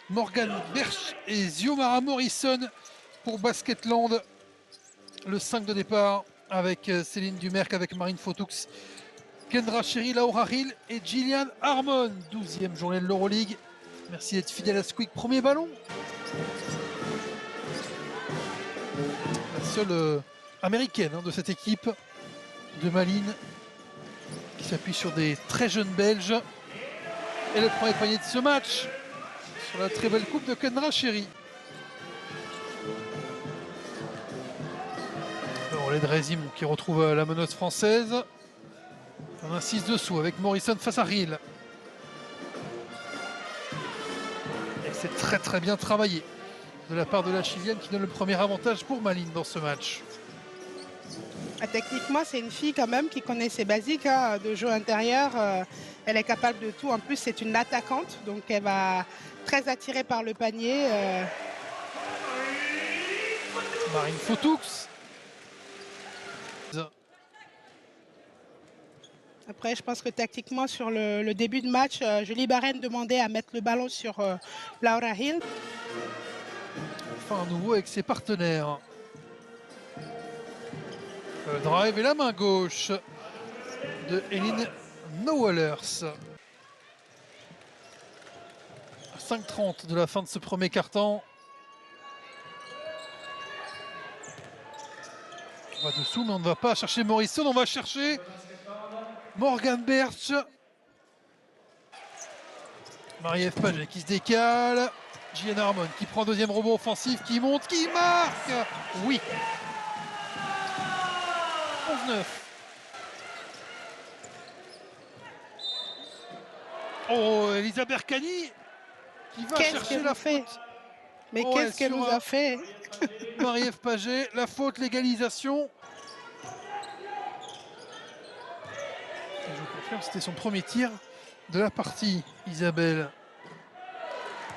Morgan Berch et Xiomara Morrison pour Basketland. Le 5 de départ avec Céline Dumerc, avec Marine Fotoux, Kendra Cherry, Laura Hill et Gillian Harmon. 12e journée de l'Euroleague. Merci d'être fidèle à Squeak. Premier ballon. La seule américaine de cette équipe de Malines qui s'appuie sur des très jeunes Belges. Et le premier panier de ce match sur la très belle coupe de Kendra Cherry. Les Drezim qui retrouve la meneuse française. On insiste dessous avec Morrison face à Hill. Et c'est très bien travaillé de la part de la Chilienne qui donne le premier avantage pour Malines dans ce match. Techniquement, c'est une fille quand même qui connaît ses basiques de jeu intérieur. Elle est capable de tout. En plus, c'est une attaquante, donc elle va très attirée par le panier. Marine Fotoux. Après, je pense que tactiquement, sur le début de match, Julie Barren demandait à mettre le ballon sur Laura Hill. Enfin, à nouveau avec ses partenaires. Le drive et la main gauche de Eileen Nowellers. À 5:30 de la fin de ce premier quart-temps. On va dessous, mais on ne va pas chercher Morrison, on va chercher Morgan Berch. Marie-Ève Paget qui se décale. Gillian Harmon qui prend deuxième rebond offensif, qui monte, qui marque. Oui. 11-9. Oh, Elisa Berkani qui va chercher la faute. Mais qu'est-ce qu'elle nous a fait? Marie-Ève Paget, la faute, l'égalisation. Je vous confirme, c'était son premier tir de la partie, Isabelle.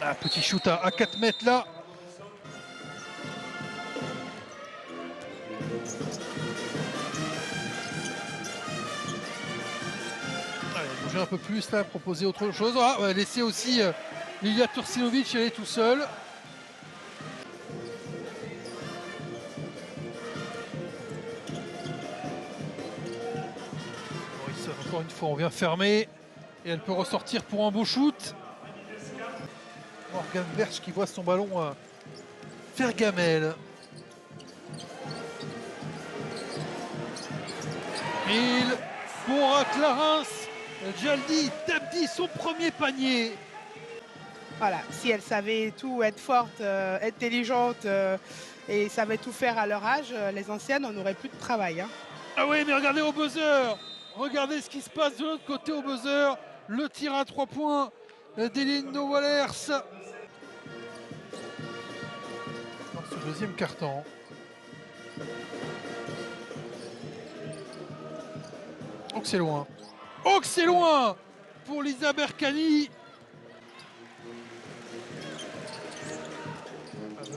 Ah, petit shoot à 4 mètres là. Allez, bouger un peu plus là, proposer autre chose. Ah, on va laisser aussi Lilia Turcinovic y aller tout seul. Encore une fois, on vient fermer et elle peut ressortir pour un beau shoot. Morgan Berch qui voit son ballon faire gamelle. Il pour Clarence Jaldi Tabdi, son premier panier. Voilà, si elle savait tout, être forte, intelligente et savait tout faire à leur âge, les anciennes, on n'aurait plus de travail. Ah oui, mais regardez au buzzer. Regardez ce qui se passe de l'autre côté au buzzer. Le tir à 3 points d'Eileen Nowellers. Dans ce deuxième quart-temps. Oh que c'est loin. Oh que c'est loin pour Lisa Berkani.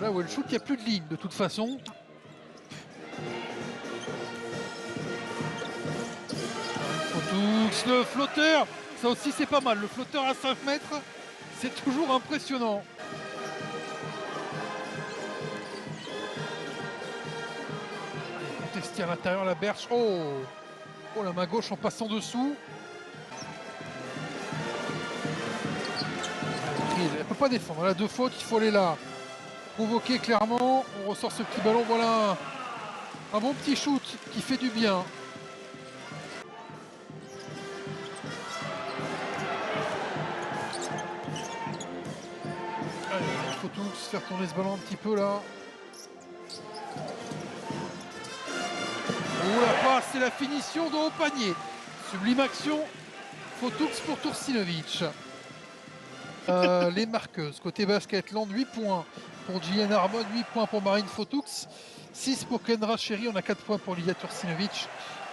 Là où elle shoot, il n'y a plus de ligne de toute façon. Fotoux, le flotteur, ça aussi c'est pas mal. Le flotteur à 5 mètres, c'est toujours impressionnant. Contesté à l'intérieur la Berch. Oh, la main gauche en passant dessous. Elle ne peut pas défendre. Elle a 2 fautes, il faut aller là. Provoquer clairement. On ressort ce petit ballon. Voilà un bon petit shoot qui fait du bien. Allez, il faut tous faire tourner ce ballon un petit peu là. Oh la passe, c'est la finition de haut panier. Sublime action. Fotoux pour Turcinovic. Les marqueuses. Côté Basketland, 8 points pour Gillian Harmon, 8 points pour Marine Fotoux, 6 pour Kendra Cherry, on a 4 points pour Lilia Turcinovic,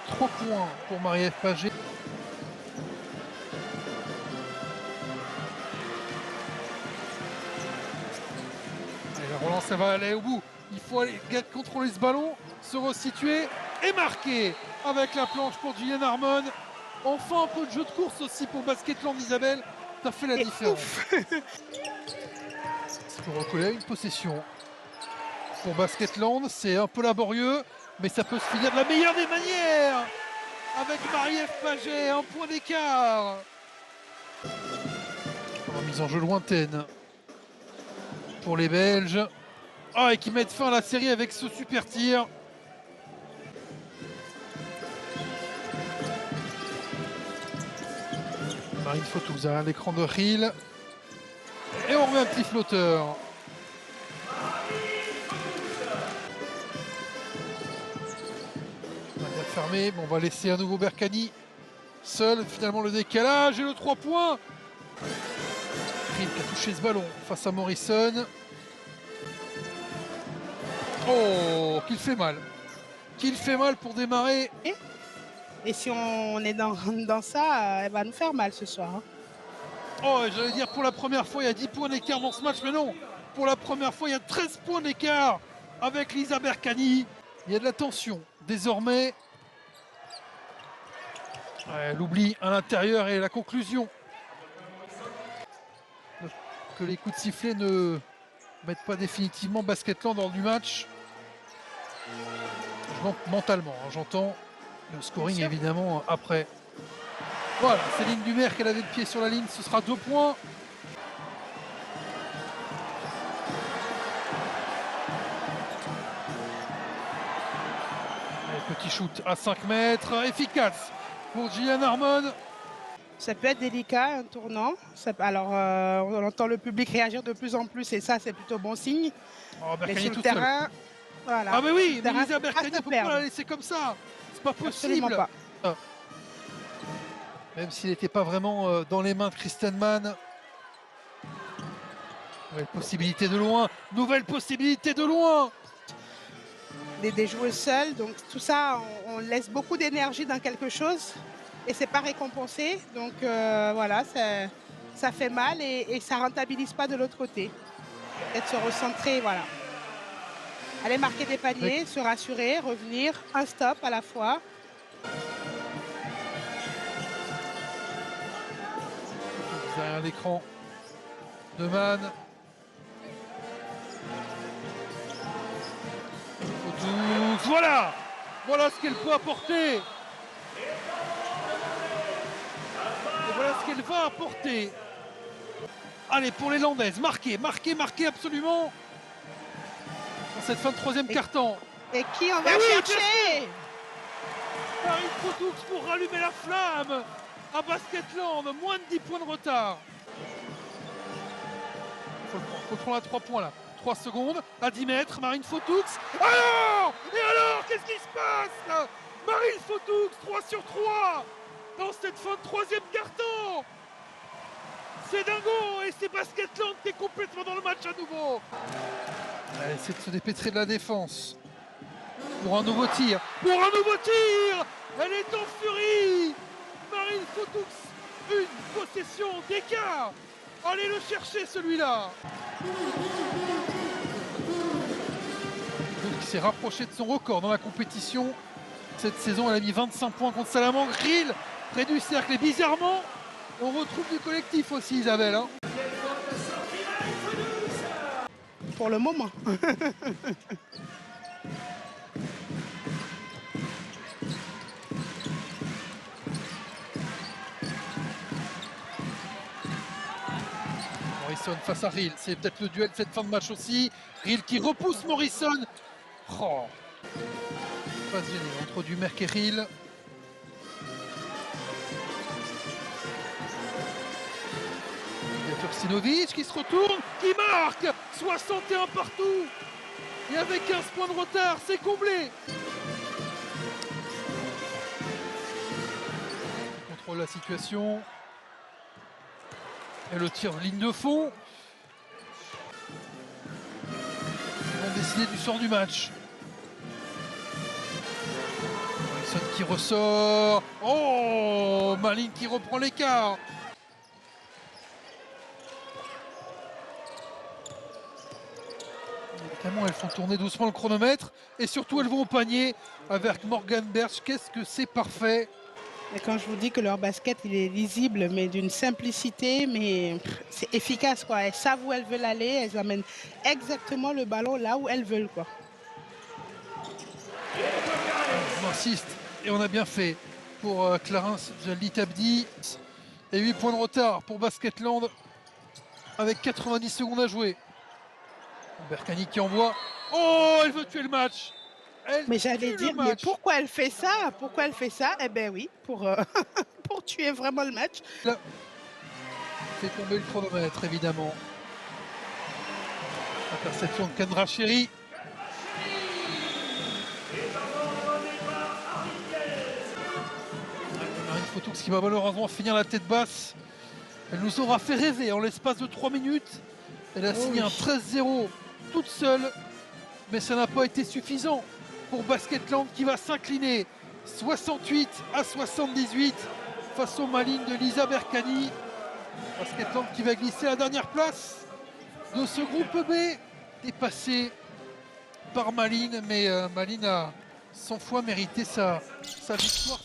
3 points pour Marie-Ève Paget. Allez, la relance, elle va aller au bout. Il faut aller contrôler ce ballon, se resituer et marquer avec la planche pour Gillian Harmon. Enfin un peu de jeu de course aussi pour Basketland, Isabelle. Ça fait la différence. Pour recoller une possession. Pour Basketland, c'est un peu laborieux, mais ça peut se finir de la meilleure des manières avec Marie-Ève Paget, un point d'écart. Mise en jeu lointaine pour les Belges. Et qui mettent fin à la série avec ce super tir. Marine Fotouz à l'écran de Riel. Et on remet un petit flotteur. On va bien fermer. Bon, on va laisser à nouveau Berkani seul. Finalement, le décalage et le 3 points. Riel qui a touché ce ballon face à Morrison. Oh, qu'il fait mal. Qu'il fait mal pour démarrer. Et si on est dans ça, elle va nous faire mal ce soir. Hein. Oh, j'allais dire pour la première fois, il y a 10 points d'écart dans ce match, mais non. Pour la première fois, il y a 13 points d'écart avec Lisa Berkani. Il y a de la tension. Désormais, elle oublie à l'intérieur et la conclusion. Que les coups de sifflet ne mettent pas définitivement Basketland hors du match. Mentalement, hein, j'entends le scoring évidemment après. Voilà, Céline Dumerc, elle avait le pied sur la ligne, ce sera 2 points. Allez, petit shoot à 5 mètres, efficace pour Gillian Harmon. Ça peut être délicat, un tournant. Alors, on entend le public réagir de plus en plus et ça, c'est plutôt bon signe. Oh, mais sur le terrain, voilà. Ah mais oui, mais Lisa Berkani, on ne peut pas la laisser comme ça. C'est pas possible. Absolument pas. Même s'il n'était pas vraiment dans les mains de Kristen Mann. Nouvelle possibilité de loin. Nouvelle possibilité de loin. Des joueuses seules, donc tout ça, on laisse beaucoup d'énergie dans quelque chose et c'est pas récompensé. Donc voilà, ça fait mal et ça rentabilise pas de l'autre côté. Peut-être se recentrer, voilà. Aller marquer des paniers, se rassurer, revenir, un stop à la fois. Derrière l'écran de Mann. Voilà. Voilà ce qu'elle peut apporter. Et voilà ce qu'elle va apporter. Allez, pour les Landaises, marquer absolument. Dans cette fin de troisième quart-temps. Et qui on va chercher? Marine Fotoux pour rallumer la flamme à Basketland, moins de 10 points de retard. Faut prendre à 3 points là. 3 secondes, à 10 mètres, Marine Fotoux. Alors qu'est-ce qui se passe là? Marine Fotoux, 3 sur 3 dans cette fin de troisième quart-temps. C'est dingo et c'est Basketland qui est complètement dans le match à nouveau. Elle essaie de se dépêtrer de la défense. Pour un nouveau tir. Elle est en furie. Marine Fotoux, une possession d'écart. Allez le chercher celui-là. Donc il s'est rapproché de son record dans la compétition. Cette saison, elle a mis 25 points contre Salamanque. Riel près du cercle et bizarrement, on retrouve du collectif aussi, Isabelle. Hein. Pour le moment. Morrison face à Riel, c'est peut-être le duel de cette fin de match aussi. Riel qui repousse Morrison. Oh. Pas gêné entre Dumerc et Riel. Turcinovic qui se retourne, qui marque 61 partout. Et avec 15 points de retard, c'est comblé. Il contrôle la situation. Et le tir ligne de fond. Ils vont décider du sort du match. Morrison qui ressort. Oh, Maline qui reprend l'écart. Évidemment, elles font tourner doucement le chronomètre. Et surtout, elles vont au panier avec Morgan Berch. Qu'est-ce que c'est parfait. Et quand je vous dis que leur basket, il est lisible, mais d'une simplicité, mais c'est efficace, quoi. Elles savent où elles veulent aller, elles amènent exactement le ballon là où elles veulent, quoi. On insiste et on a bien fait pour Clarence Jallit Abdi. Et 8 points de retard pour Basketland avec 90 secondes à jouer. Berkani qui envoie. Oh, elle veut tuer le match. Elle Mais j'allais tue le dire, mais match. pourquoi elle fait ça? Pourquoi elle fait ça? Eh ben oui, pour, pour tuer vraiment le match. Là, fait tomber le chronomètre, évidemment. Interception de Kendra Chéri. Marine Fotoux qui va malheureusement finir la tête basse. Elle nous aura fait rêver en l'espace de 3 minutes. Elle a signé un 13-0 toute seule. Mais ça n'a pas été suffisant pour Basketland qui va s'incliner 68-78 face aux Malines de Lisa Berkani. Basketland qui va glisser à la dernière place de ce groupe B, dépassé par Malines, mais Malines a 100 fois mérité sa victoire.